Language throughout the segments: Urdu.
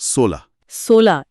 16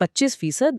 25%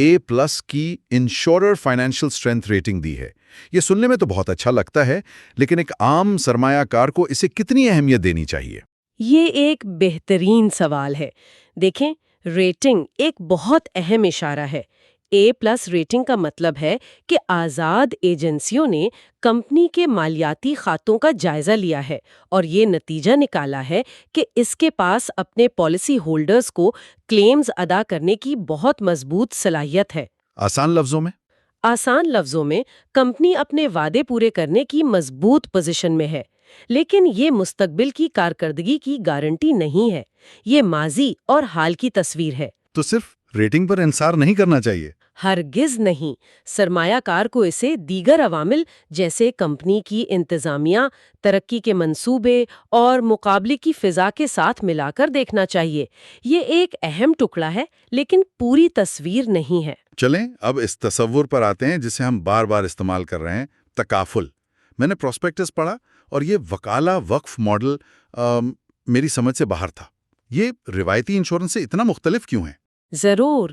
A+ کی انشورر فائنینشیل اسٹرینتھ ریٹنگ دی ہے۔ یہ سننے میں تو بہت اچھا لگتا ہے، لیکن ایک عام سرمایہ کار کو اسے کتنی اہمیت دینی چاہیے؟ یہ ایک بہترین سوال ہے۔ دیکھیں، ریٹنگ ایک بہت اہم اشارہ ہے۔ A+ ریٹنگ کا مطلب ہے کہ آزاد ایجنسیوں نے کمپنی کے مالیاتی کھاتوں کا جائزہ لیا ہے اور یہ نتیجہ نکالا ہے کہ اس کے پاس اپنے پالیسی ہولڈرز کو کلیمز ادا کرنے کی بہت مضبوط صلاحیت ہے۔ آسان لفظوں میں؟ آسان لفظوں میں، کمپنی اپنے وعدے پورے کرنے کی مضبوط پوزیشن میں ہے، لیکن یہ مستقبل کی کارکردگی کی گارنٹی نہیں ہے۔ یہ ماضی اور حال کی تصویر ہے۔ تو صرف ریٹنگ پر انحصار نہیں کرنا چاہیے؟ ہرگز نہیں۔ سرمایہ کار کو اسے دیگر عوامل جیسے کمپنی کی انتظامیہ، ترقی کے منصوبے اور مقابلے کی فضا کے ساتھ ملا کر دیکھنا چاہیے۔ یہ ایک اہم ٹکڑا ہے، لیکن پوری تصویر نہیں ہے۔ چلیں اب اس تصور پر آتے ہیں جسے ہم بار بار استعمال کر رہے ہیں، تکافل۔ میں نے پراسپیکٹس پڑھا اور یہ وکالہ وقف ماڈل میری سمجھ سے باہر تھا۔ یہ روایتی انشورنس سے اتنا مختلف کیوں ہے؟ ضرور،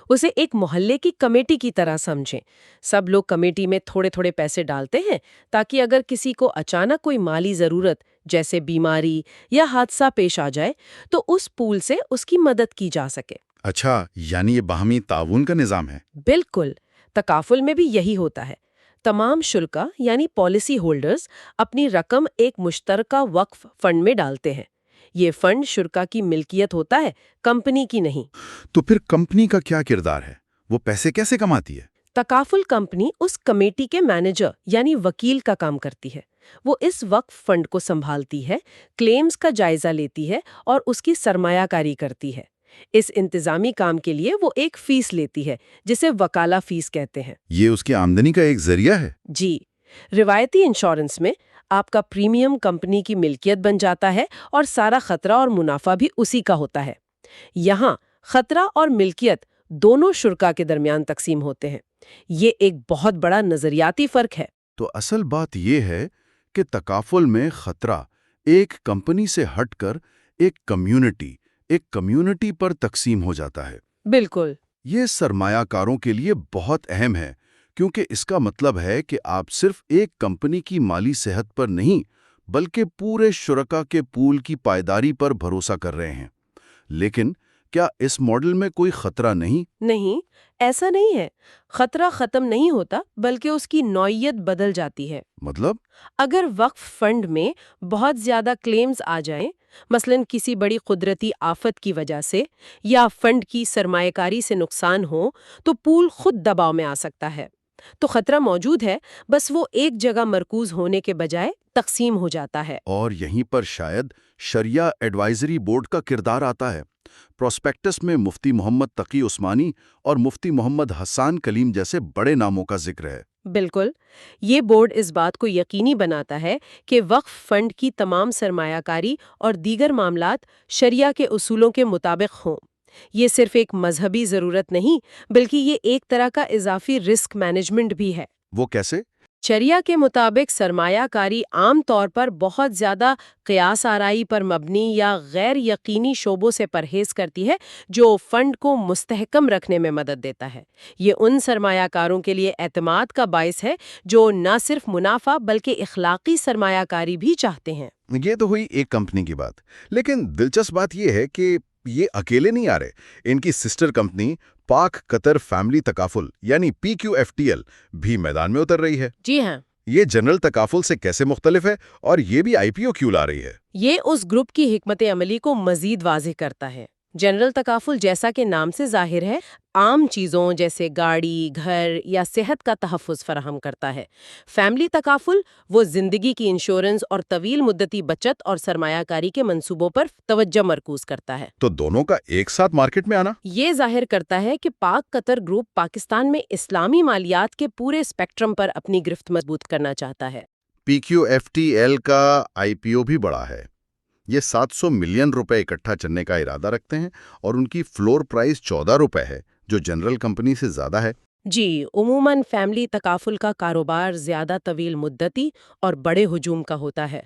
اسے ایک محلے کی کمیٹی کی طرح سمجھیں۔ سب لوگ کمیٹی میں تھوڑے تھوڑے پیسے ڈالتے ہیں تاکہ اگر کسی کو اچانک کوئی مالی ضرورت جیسے بیماری یا حادثہ پیش آ جائے تو اس پول سے اس کی مدد کی جا سکے۔ اچھا، یعنی یہ باہمی تعاون کا نظام ہے؟ بالکل، تکافل میں بھی یہی ہوتا ہے۔ تمام شرکا یعنی پالیسی ہولڈرز اپنی رقم ایک مشترکہ وقف فنڈ میں ڈالتے ہیں۔ یہ فنڈ شرکا کی ملکیت ہوتا ہے، کمپنی کی نہیں۔ تو پھر کمپنی کا کیا کردار ہے؟ وہ پیسے کیسے کماتی ہے؟ تکافل کمپنی اس کمیٹی کے مینیجر یعنی وکیل کا کام کرتی ہے۔ وہ اس وقف فنڈ کو سنبھالتی ہے، کلیمز کا جائزہ لیتی ہے اور اس کی سرمایہ کاری کرتی ہے۔ اس انتظامی کام کے لیے وہ ایک فیس لیتی ہے جسے وکالہ فیس کہتے ہیں۔ یہ اس کی آمدنی کا ایک ذریعہ ہے؟ جی، روایتی انشورنس میں آپ کا پریمیم کمپنی کی ملکیت بن جاتا ہے اور سارا خطرہ اور منافع بھی اسی کا ہوتا ہے۔ یہاں خطرہ اور ملکیت دونوں شرکا کے درمیان تقسیم ہوتے ہیں۔ یہ ایک بہت بڑا نظریاتی فرق ہے۔ تو اصل بات یہ ہے کہ تکافل میں خطرہ ایک کمپنی سے ہٹ کر ایک کمیونٹی پر تقسیم ہو جاتا ہے۔ بالکل۔ یہ سرمایہ کاروں کے لیے بہت اہم ہے، کیونکہ اس کا مطلب ہے کہ آپ صرف ایک کمپنی کی مالی صحت پر نہیں بلکہ پورے شرکا کے پول کی پائیداری پر بھروسہ کر رہے ہیں۔ لیکن کیا اس ماڈل میں کوئی خطرہ نہیں؟ نہیں، ایسا نہیں ہے۔ خطرہ ختم نہیں ہوتا بلکہ اس کی نوعیت بدل جاتی ہے۔ مطلب؟ اگر وقف فنڈ میں بہت زیادہ کلیمز آ جائیں، مثلا کسی بڑی قدرتی آفت کی وجہ سے یا فنڈ کی سرمایہ کاری سے نقصان ہو تو پول خود دباؤ میں آ سکتا ہے۔ تو خطرہ موجود ہے، بس وہ ایک جگہ مرکوز ہونے کے بجائے تقسیم ہو جاتا ہے۔ اور یہیں پر شاید شریعہ ایڈوائزری بورڈ کا کردار آتا ہے۔ پراسپیکٹس میں مفتی محمد تقی عثمانی اور مفتی محمد حسان کلیم جیسے بڑے ناموں کا ذکر ہے۔ بالکل، یہ بورڈ اس بات کو یقینی بناتا ہے کہ وقف فنڈ کی تمام سرمایہ کاری اور دیگر معاملات شریعہ کے اصولوں کے مطابق ہوں۔ یہ صرف ایک مذہبی ضرورت نہیں بلکہ یہ ایک طرح کا اضافی رسک مینجمنٹ بھی ہے۔ وہ کیسے؟ شریعہ کے مطابق سرمایہ کاری عام طور پر بہت زیادہ قیاس آرائی پر مبنی یا غیر یقینی شعبوں سے پرہیز کرتی ہے جو فنڈ کو مستحکم رکھنے میں مدد دیتا ہے۔ یہ ان سرمایہ کاروں کے لیے اعتماد کا باعث ہے جو نہ صرف منافع بلکہ اخلاقی سرمایہ کاری بھی چاہتے ہیں۔ یہ تو ہوئی ایک کمپنی کی بات، لیکن دلچسپ بات یہ ہے کہ یہ اکیلے نہیں آ رہے۔ ان کی سسٹر کمپنی پاک قطر فیملی تکافل یعنی PQFTL بھی میدان میں اتر رہی ہے۔ جی ہاں۔ یہ جنرل تکافل سے کیسے مختلف ہے اور یہ بھی IPO کیوں لا رہی ہے؟ یہ اس گروپ کی حکمت عملی کو مزید واضح کرتا ہے۔ جنرل تکافل جیسا کہ نام سے ظاہر ہے، عام چیزوں جیسے گاڑی، گھر یا صحت کا تحفظ فراہم کرتا ہے۔ فیملی تکافل وہ زندگی کی انشورنس اور طویل مدتی بچت اور سرمایہ کاری کے منصوبوں پر توجہ مرکوز کرتا ہے۔ تو دونوں کا ایک ساتھ مارکیٹ میں آنا یہ ظاہر کرتا ہے کہ پاک قطر گروپ پاکستان میں اسلامی مالیات کے پورے اسپیکٹرم پر اپنی گرفت مضبوط کرنا چاہتا ہے۔ PQFTL کا IPO بھی بڑا ہے۔ یہ 700 ملین روپے اکٹھا چلنے کا ارادہ رکھتے ہیں اور ان کی فلور پرائز 14 روپے ہے جو جنرل کمپنی سے زیادہ ہے۔ جی، عموماً فیملی تکافل کا کاروبار زیادہ طویل مدتی اور بڑے ہجوم کا ہوتا ہے۔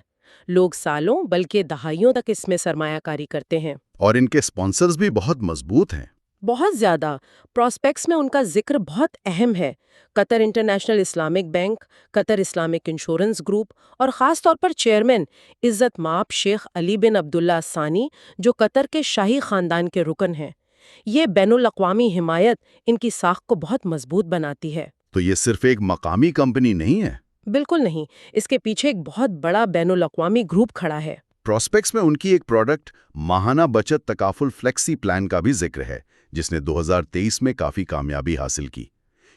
لوگ سالوں بلکہ دہائیوں تک اس میں سرمایہ کاری کرتے ہیں۔ اور ان کے اسپانسرز بھی بہت مضبوط ہیں۔ بہت زیادہ پراسپیکٹس میں ان کا ذکر بہت اہم ہے۔ قطر انٹرنیشنل اسلامک بینک، قطر اسلامک انشورنس گروپ اور خاص طور پر چیئرمین عزت مآب شیخ علی بن عبداللہ الثانی جو قطر کے شاہی خاندان کے رکن ہیں۔ یہ بین الاقوامی حمایت ان کی ساکھ کو بہت مضبوط بناتی ہے۔ تو یہ صرف ایک مقامی کمپنی نہیں ہے؟ بالکل نہیں، اس کے پیچھے ایک بہت بڑا بین الاقوامی گروپ کھڑا ہے۔ پراسپیکٹس میں ان کی ایک پروڈکٹ ماہانہ بچت تکافل فلیکسی پلان کا بھی ذکر ہے، جس نے 2023 میں کافی کامیابی حاصل کی۔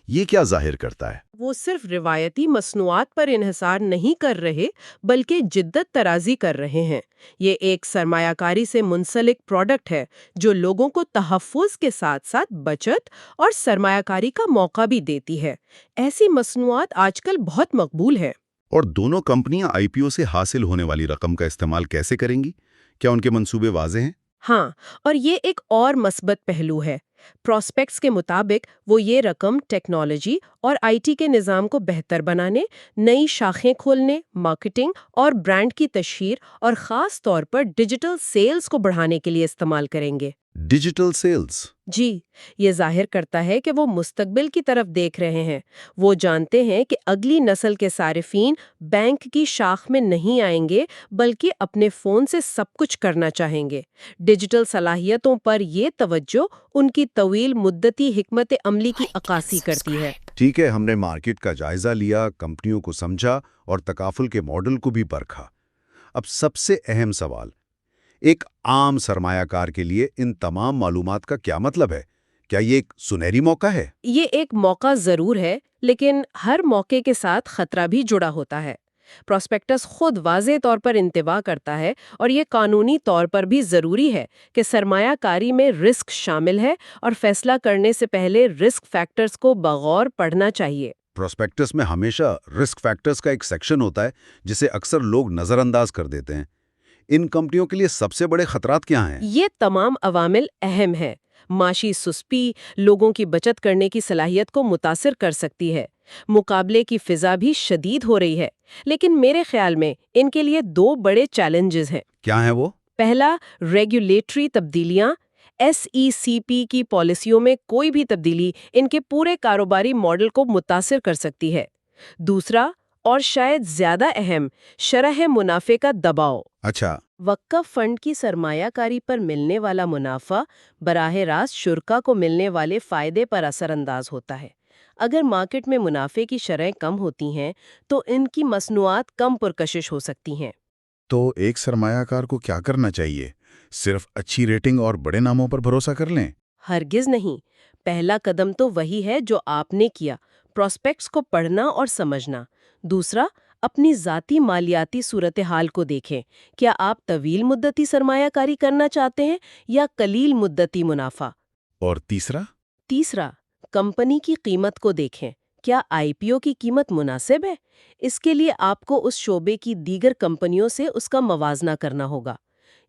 یہ کیا ظاہر کرتا ہے؟ وہ صرف روایتی مصنوعات پر انحصار نہیں کر رہے بلکہ جدت طرازی کر رہے ہیں۔ یہ ایک سرمایہ کاری سے منسلک پروڈکٹ ہے جو لوگوں کو تحفظ کے ساتھ ساتھ بچت اور سرمایہ کاری کا موقع بھی دیتی ہے۔ ایسی مصنوعات آج کل بہت مقبول ہے۔ اور دونوں کمپنیاں آئی پی او سے حاصل ہونے والی رقم کا استعمال کیسے کریں گی؟ کیا ان کے منصوبے واضح ہیں؟ ہاں، اور یہ ایک اور مثبت پہلو ہے۔ پراسپیکٹس کے مطابق وہ یہ رقم ٹیکنالوجی اور آئی ٹی کے نظام کو بہتر بنانے، نئی شاخیں کھولنے، مارکیٹنگ اور برانڈ کی تشہیر اور خاص طور پر ڈیجیٹل سیلز کو بڑھانے کے لیے استعمال کریں گے۔ Digital sales? جی، یہ ظاہر کرتا ہے کہ وہ مستقبل کی طرف دیکھ رہے ہیں۔ وہ جانتے ہیں کہ اگلی نسل کے صارفین بینک کی شاخ میں نہیں آئیں گے بلکہ اپنے فون سے سب کچھ کرنا چاہیں گے۔ ڈیجیٹل صلاحیتوں پر یہ توجہ ان کی طویل مدتی حکمت عملی کی عکاسی کرتی ہے۔ ٹھیک ہے، ہم نے مارکیٹ کا جائزہ لیا، کمپنیوں کو سمجھا اور تکافل کے ماڈل کو بھی پرکھا۔ اب سب سے اہم سوال، ایک عام سرمایہ کار کے لیے ان تمام معلومات کا کیا مطلب ہے؟ کیا یہ ایک سنہری موقع ہے؟ یہ ایک موقع ضرور ہے، لیکن ہر موقع کے ساتھ خطرہ بھی جڑا ہوتا ہے۔ پراسپیکٹس خود واضح طور پر انتباہ کرتا ہے اور یہ قانونی طور پر بھی ضروری ہے کہ سرمایہ کاری میں رسک شامل ہے اور فیصلہ کرنے سے پہلے رسک فیکٹرز کو بغور پڑھنا چاہیے۔ پراسپیکٹس میں ہمیشہ رسک فیکٹرز کا ایک سیکشن ہوتا ہے جسے اکثر لوگ نظر انداز کر دیتے ہیں۔ ان کمپنیوں کے لیے سب سے بڑے خطرات کیا ہیں؟ یہ تمام عوامل اہم ہیں۔ معاشی سستی لوگوں کی بچت کرنے کی صلاحیت کو متاثر کر سکتی ہے۔ مقابلے کی فضا بھی شدید ہو رہی ہے، لیکن میرے خیال میں ان کے لیے دو بڑے چیلنجز ہیں۔ کیا ہیں وہ؟ پہلا، ریگولیٹری تبدیلیاں۔ SECP کی پالیسیوں میں کوئی بھی تبدیلی ان کے پورے کاروباری ماڈل کو متاثر کر سکتی ہے۔ دوسرا، اور شاید زیادہ اہم، شرح منافع کا دباؤ۔ اچھا۔ وقف فنڈ کی سرمایہ کاری پر ملنے والا منافع براہ راست شرکا کو ملنے والے فائدے پر اثر انداز ہوتا ہے۔ اگر مارکیٹ میں منافع کی شرح کم ہوتی ہیں تو ان کی مصنوعات کم پرکشش ہو سکتی ہیں۔ تو ایک سرمایہ کار کو کیا کرنا چاہیے؟ صرف اچھی ریٹنگ اور بڑے ناموں پر بھروسہ کر لیں؟ ہرگز نہیں۔ پہلا قدم تو وہی ہے جو آپ نے کیا، پراسپیکٹس کو پڑھنا اور سمجھنا۔ دوسرا، اپنی ذاتی مالیاتی صورتحال کو دیکھیں۔ کیا آپ طویل مدتی سرمایہ کاری کرنا چاہتے ہیں یا قلیل مدتی منافع؟ اور تیسرا، کمپنی کی قیمت کو دیکھیں۔ کیا IPO کی قیمت مناسب ہے؟ اس کے لیے آپ کو اس شعبے کی دیگر کمپنیوں سے اس کا موازنہ کرنا ہوگا۔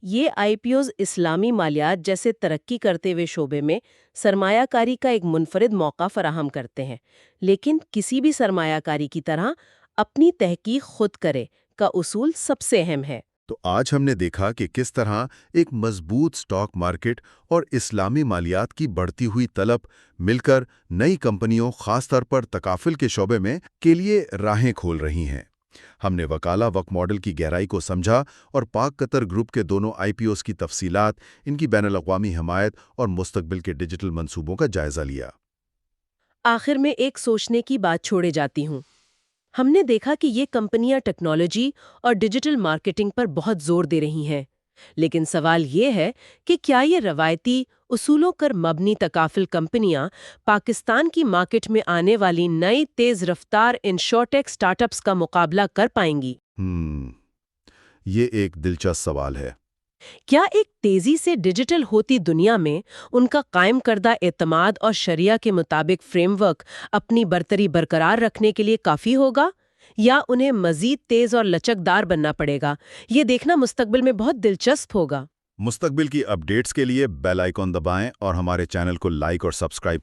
یہ IPOs اسلامی مالیات جیسے ترقی کرتے ہوئے شعبے میں سرمایہ کاری کا ایک منفرد موقع فراہم کرتے ہیں، لیکن کسی بھی سرمایہ کاری کی طرح اپنی تحقیق خود کرے کا اصول سب سے اہم ہے۔ تو آج ہم نے دیکھا کہ کس طرح ایک مضبوط سٹاک مارکیٹ اور اسلامی مالیات کی بڑھتی ہوئی طلب مل کر نئی کمپنیوں، خاص طور پر تکافل کے شعبے میں کے لیے راہیں کھول رہی ہیں۔ ہم نے وکالہ وقف ماڈل کی گہرائی کو سمجھا اور پاک قطر گروپ کے دونوں IPOs کی تفصیلات، ان کی بین الاقوامی حمایت اور مستقبل کے ڈیجیٹل منصوبوں کا جائزہ لیا۔ آخر میں ایک سوچنے کی بات چھوڑے جاتی ہوں۔ ہم نے دیکھا کہ یہ کمپنیاں ٹیکنالوجی اور ڈیجیٹل مارکیٹنگ پر بہت زور دے رہی ہیں، لیکن سوال یہ ہے کہ کیا یہ روایتی اصولوں پر مبنی تکافل کمپنیاں پاکستان کی مارکیٹ میں آنے والی نئی تیز رفتار انشورٹیک سٹارٹ اپس کا مقابلہ کر پائیں گی؟ یہ ایک دلچسپ سوال ہے۔ کیا ایک تیزی سے ڈیجیٹل ہوتی دنیا میں ان کا قائم کردہ اعتماد اور شریعہ کے مطابق فریم ورک اپنی برتری برقرار رکھنے کے لیے کافی ہوگا، یا انہیں مزید تیز اور لچکدار بننا پڑے گا؟ یہ دیکھنا مستقبل میں بہت دلچسپ ہوگا۔ مستقبل کی اپڈیٹس کے لیے بیل آئیکن دبائیں اور ہمارے چینل کو لائک اور سبسکرائب